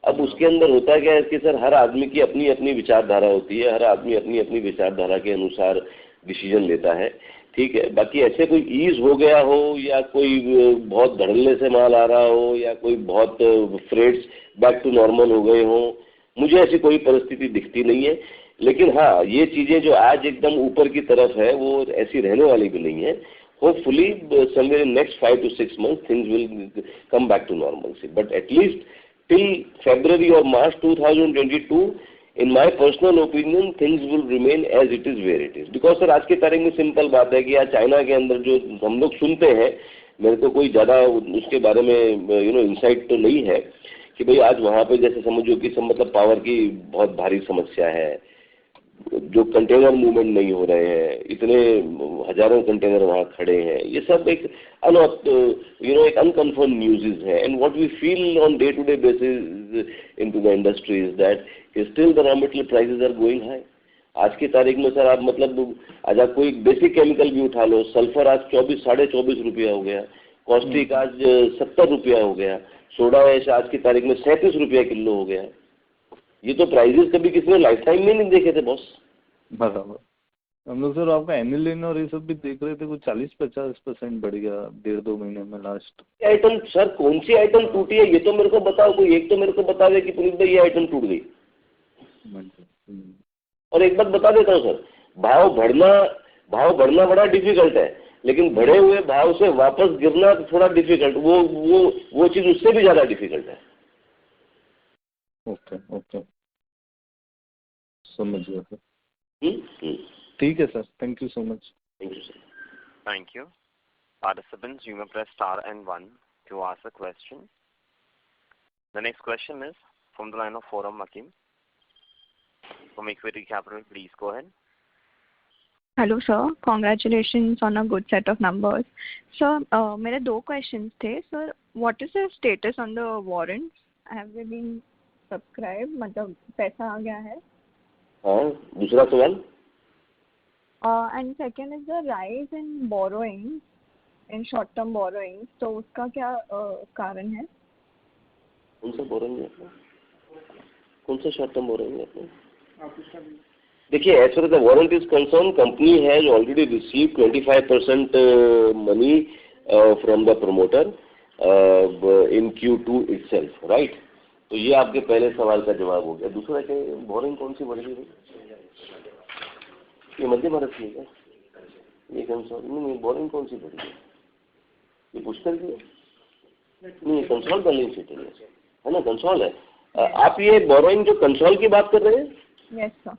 अब उसके अंदर होता क्या है कि सर हर आदमी की अपनी अपनी विचारधारा होती है, हर आदमी अपनी अपनी विचारधारा के अनुसार डिसीजन लेता है, ठीक है। बाकी ऐसे कोई ईज हो गया हो या कोई बहुत धड़ल्ले से माल आ रहा हो या कोई बहुत फ्रेट्स बैक टू नॉर्मल हो गए हों, मुझे ऐसी कोई परिस्थिति दिखती नहीं है। लेकिन हाँ, ये चीज़ें जो आज एकदम ऊपर की तरफ है वो ऐसी रहने वाली भी नहीं है। Hopefully somewhere in next 5 to 6 months things will come back to normalcy, but at least till February or March 2022, in my personal opinion, things will remain as it is where it is. Because sir आज की तारीख में simple बात है कि आज China के अंदर जो हम लोग सुनते हैं, मेरे को कोई ज़्यादा उसके बारे में इंसाइट तो नहीं है कि भाई आज वहाँ पे जैसे समझो कि मतलब पावर की बहुत भारी समस्या है, जो कंटेनर मूवमेंट नहीं हो रहे हैं, इतने हजारों कंटेनर वहाँ खड़े हैं, ये सब एक एक अनकन्फर्म न्यूज़ है। And what we feel on day to day basis into the industry is that still the raw material prices are going high. आज की तारीख में सर आप मतलब आज आप कोई बेसिक केमिकल भी उठा लो, सल्फर आज 24-24.5 रुपया हो गया, कॉस्टिक आज 70 रुपया हो गया, सोडा ऐश आज की तारीख में 37 रुपया किलो हो गया। ये तो प्राइजेस कभी किसी ने लाइफ टाइम में नहीं देखे थे बॉस। बराबर। हम लोग सर आपका एनिलिन और ये सब भी देख रहे थे, कुछ 40-50% बढ़ गया 1.5-2 महीने में लास्ट। आइटम सर कौन सी आइटम टूटी है ये तो मेरे को बताओ, कोई एक तो मेरे को बता दे कि पुनीत भाई ये आइटम टूट गई। और एक बात बता देता हूँ सर, भाव बढ़ना बड़ा डिफिकल्ट है, लेकिन बढ़े हुए भाव से वापस गिरना थोड़ा डिफिकल्ट, वो चीज उससे भी ज्यादा डिफिकल्ट है। ओके समझ गया सर। ठीक है sir, thank you so much. Thank you sir. Thank you. Participants, you may press star and 1 to ask a question. The next question is from the line of Forum Makim from Equity Capital. Please go ahead. Hello sir, congratulations on a good set of numbers. Sir मेरे 2 questions थे। Sir what is the status on the warrants? Have they been subscribe, मतलब पैसा आ गया है? हाँ, दूसरा सवाल। And second is the rise in borrowing, in short term borrowing, तो उसका क्या कारण है? कौन सा बोरोइंग है? कौन सा शॉर्ट टर्म बोरोइंग है? देखिए, as far as the warrant is concerned, company has already received 25% money from the promoter, in Q2 itself, right? तो ये आपके पहले सवाल का जवाब हो गया। दूसरा क्या, बोरिंग कौन सी बढ़ गई? ये मध्य भारत की है क्या? ये कंसोल नहीं, बोरिंग कौन सी बढ़ गई? ये पुष्कर की है? नहीं, कंसोल बैलेंस शीट है ना, कंसोल है। आप ये बोरोइंग जो कंसोल की बात कर रहे हैं? Yes sir.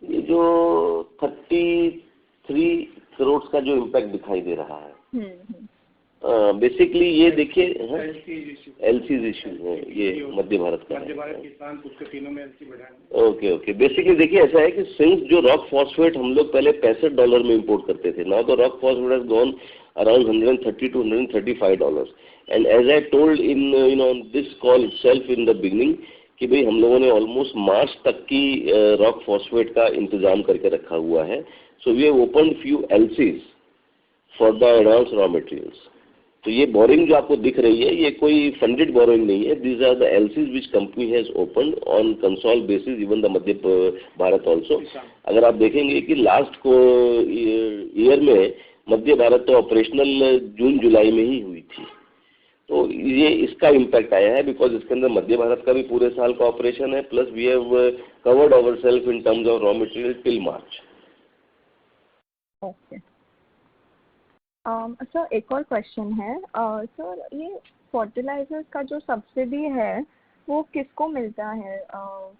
ये जो 33 करोड़ का जो इम्पैक्ट दिखाई दे रहा है, बेसिकली ये देखिए एलसीज इशू है, ये मध्य भारत का किसान उसके तीनों में एलसी बढ़ा। ओके। बेसिकली देखिए ऐसा है कि सिंस जो रॉक फॉस्फेट हम लोग पहले $65 में इंपोर्ट करते थे, now the rock phosphate has gone around $130 to $135, and as I told in this call itself in the beginning कि भाई हम लोगों ने ऑलमोस्ट मार्च तक की रॉक फॉस्फेट का इंतजाम करके रखा हुआ है। So we have opened few LCs for the advance raw materials. तो ये बोरिंग जो आपको दिख रही है, ये कोई फंडेड बोरिंग नहीं है। These are the LCs which company has opened on consol basis, even the Madhya Bharat also. अगर आप देखेंगे कि लास्ट को ईयर में मध्य भारत तो ऑपरेशनल जून जुलाई में ही हुई थी, तो ये इसका इम्पैक्ट आया है बिकॉज इसके अंदर मध्य भारत का भी पूरे साल का ऑपरेशन है, plus we have covered ourself in terms of raw material till March. Okay sir, एक और क्वेश्चन है सर, ये फर्टिलाइजर्स का जो सब्सिडी है वो किसको मिलता है?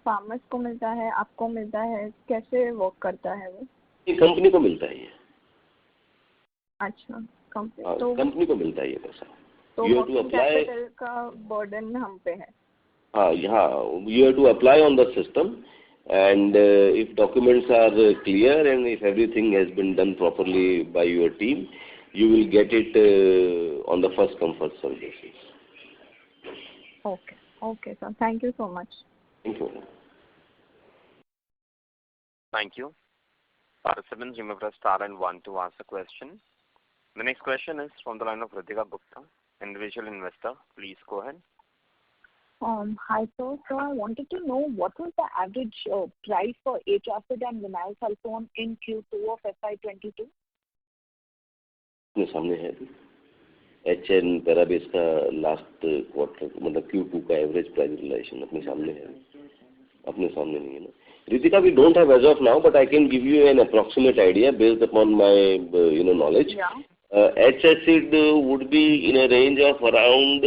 फार्मर्स को मिलता है, आपको मिलता है, कैसे वर्क करता है वो? ये कंपनी को मिलता है ये। अच्छा, कंपनी तो कंपनी को मिलता है ये पैसा। तो you have to apply, capital का बर्डन हम पे है। हाँ, you have to apply on the system and if documents are clear and if everything has been done properly by your team, you will get it on the first come first serve basis. Okay sir, thank you so much. Thank you. Thank you. Participants, you may press star and 1 to ask a question. The next question is from the line of Ritika Gupta, individual investor. Please go ahead. Hi sir. So I wanted to know what was the average price for H acid and vinyl sulfone in Q2 of FY22? अपने सामने है अभी HN Paribas का last quarter मतलब Q2 का average price relation अपने सामने है, अपने सामने नहीं है ना Ritika? We don't have as of now, but I can give you an approximate idea based upon my knowledge. H acid would be in a range of around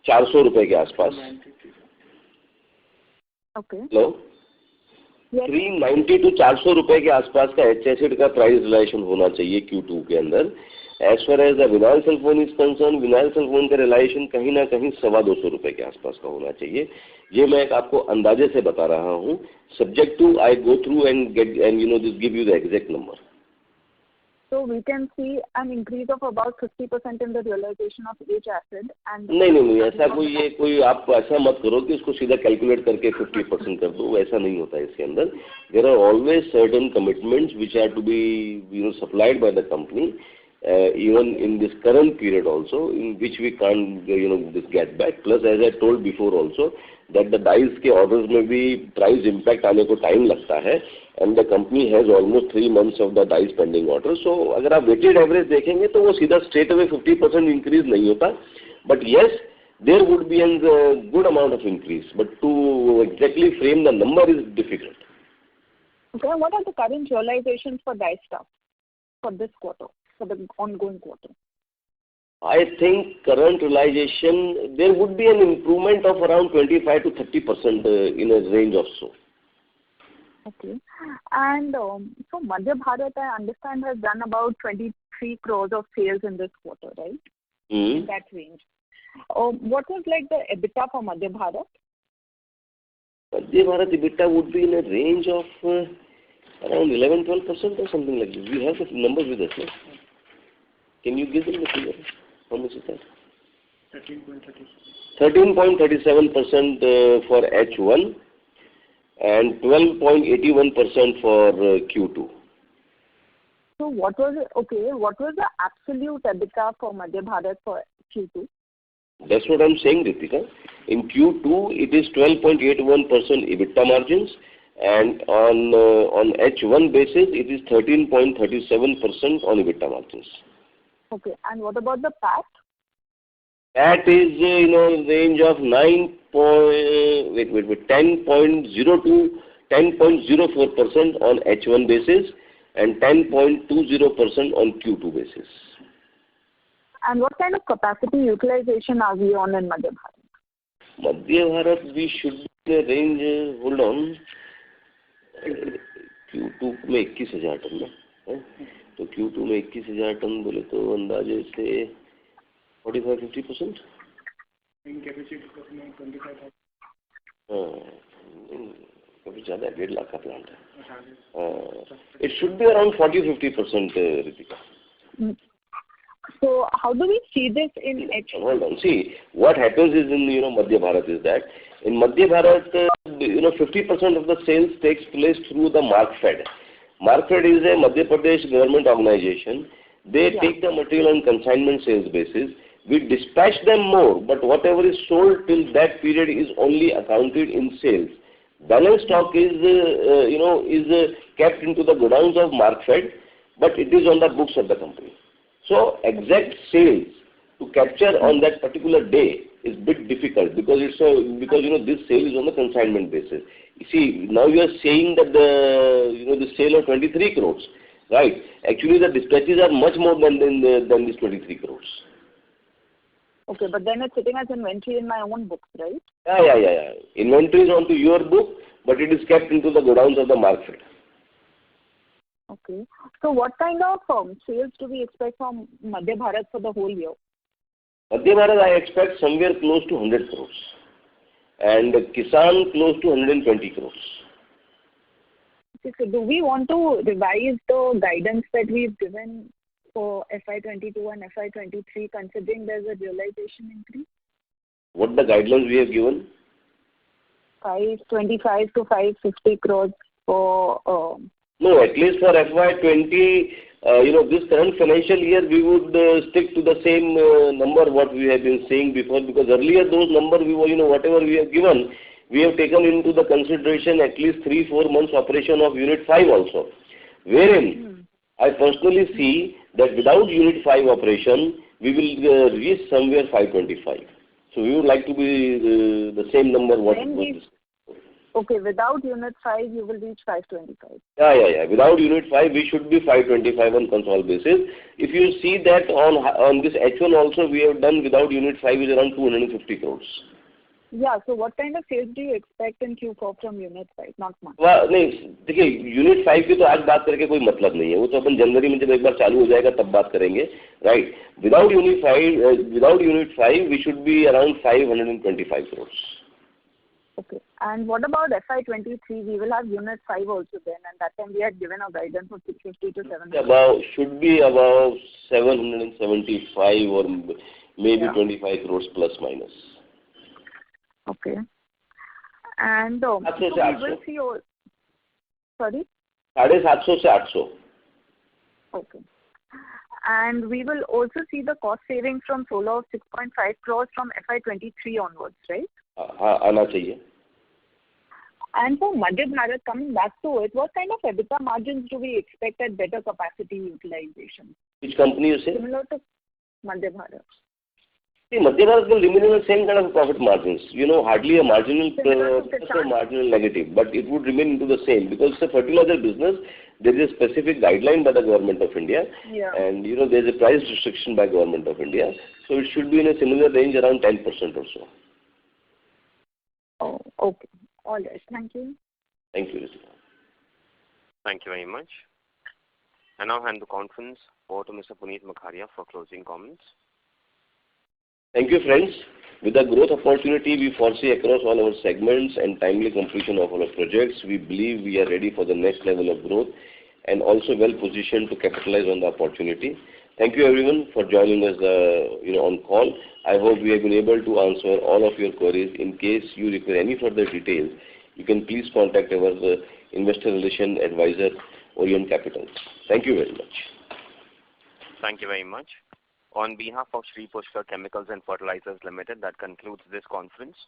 400 रुपए के आसपास। हेलो, 390 to 400 रुपए के आसपास का एच एसिड का price relation होना चाहिए Q2 के अंदर। As far as the vinyl sulfone is concern, vinyl sulfone का रिलेशन कहीं ना कहीं 250 रुपए के आसपास का होना चाहिए। ये मैं आपको अंदाजे से बता रहा हूँ, subject to I go through and get and this give you the exact number. So we can see an increase of about 50% in the realization of H acid and नहीं ऐसा कोई आप ऐसा मत करो कि उसको सीधा कैलकुलेट करके 50% कर दो, वैसा नहीं होता है इसके अंदर। There are always certain commitments which are to be supplied by the company even in this current period also, in which we can't this get back, plus as I told before also that the dies के orders में भी price impact आने को time लगता है and the company has almost 3 months of the dies pending order. So अगर आप weighted average देखेंगे तो वो सीधा straight away 50% increase नहीं होता, but yes there would be a good amount of increase, but to exactly frame the number is difficult. Okay, what are the current realizations for die stuff for this quarter, for the ongoing quarter? I think current realization there would be an improvement of around 25 to 30% in a range of so. Okay, and so Madhya Bharat I understand has done about 23 crores of sales in this quarter, right? In that range. What was like the EBITDA for Madhya Bharat? Madhya Bharat EBITDA would be in a range of around 11-12% or something like this. We have the numbers with us, no? Can you give them the figure? How much is that? 13.37% for H1 and 12.81% for Q2. So what was the absolute EBITDA for Madhya Bharat for Q2? That's what I'm saying, Ritika. In Q2 it is 12.81% EBITDA margins, and on H1 basis it is 13.37% on EBITDA margins. Okay. And what about the PAT? That is, range of 10.0 to 10.04% on H1 basis and 10.20% on Q2 basis. And what kind of capacity utilization are we on in Madhya Bharat? Madhya Bharat, we should be in a range, hold on, Q2 में 21,000 ton में, तो Q2 में 21,000 ton बोले तो अंदाजे से 45-50%. काफी ज़्यादा 1.5 लाख का प्लांट है. It should be around 40-50%, Ritika. So how do we see this in H1? Hold on. See, what happens is in Madhya Bharat is that in Madhya Bharat 50% of the sales takes place through the Markfed. Markfed is a Madhya Pradesh government organization. They take the material on consignment sales basis. We dispatch them more, but whatever is sold till that period is only accounted in sales. Balance stock is kept into the godowns of Markfed, but it is on the books of the company. So exact sales to capture on that particular day is bit difficult because this sale is on the consignment basis. You see, now you are saying that the sale of 23 crores, right? Actually, the dispatches are much more than this 23 crores. Okay, but then it's sitting as inventory in my own books, right? Yeah. Inventory is onto your book, but it is kept into the godowns of the Markfed. Okay. So what kind of sales do we expect from Madhya Bharat for the whole year? Madhya Bharat, I expect somewhere close to 100 crores. And Kisan close to 120 crores. Okay, so do we want to revise the guidance that we've given for FY22 and FY23 considering there's a realization increase? What the guidelines we have given? 525 to 550 crores for... No, at least for FY20, this current financial year, we would stick to the same number what we have been saying before, because earlier those numbers, whatever we have given, we have taken into the consideration at least 3-4 months operation of Unit 5 also. Wherein, I personally see that without Unit 5 operation, we will reach somewhere 525. So we would like to be the same number what was this. Okay, without Unit 5, you will reach 525. Yeah. Without Unit 5, we should be 525 on console basis. If you see that on this H1 also, we have done without Unit 5 is around 250 crores. Yeah, so what kind of sales do you expect in Q4 from Unit 5? Not much. नहीं, देखिए Unit 5 की तो आज बात करके कोई मतलब नहीं है. वो तो अपन जनवरी में जब एक बार चालू हो जाएगा तब बात करेंगे, right? Without Unit 5, we should be around 525 crores. Okay. And what about FY23? We will have Unit 5 also then, and that time we had given a guidance of 650 to 700. Should be about 775 or maybe 25 crores plus minus. Okay. And so we will see. Sorry? 750 से 800. Okay. And we will also see the cost savings from solar of 6.5 crores from FY23 onwards, right? हाँ, आना चाहिए. And for Madhya Bharat, coming back to it, what kind of EBITDA margins do we expect at better capacity utilization? Which company you say? Similar to Madhya Bharat. See, Madhya Bharat will remain in the same kind of profit margins. Hardly a marginal plus or marginal negative, but it would remain into the same because it's a fertilizer business. There is a specific guideline by the Government of India, and there is a price restriction by Government of India. So it should be in a similar range around 10% or so. Oh, okay. All right. Thank you. Thank you, Ritika. Thank you very much. I now hand the conference over to Mr. Puneet Makharia for closing comments. Thank you, friends. With the growth opportunity we foresee across all our segments and timely completion of our projects, we believe we are ready for the next level of growth and also well positioned to capitalize on the opportunity. Thank you everyone for joining us on call. I hope we have been able to answer all of your queries. In case you require any further details, you can please contact our Investor Relation Advisor, Orient Capital. Thank you very much. Thank you very much. On behalf of Shri Pushkar Chemicals and Fertilizers Limited, that concludes this conference.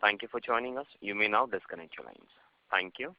Thank you for joining us. You may now disconnect your lines. Thank you.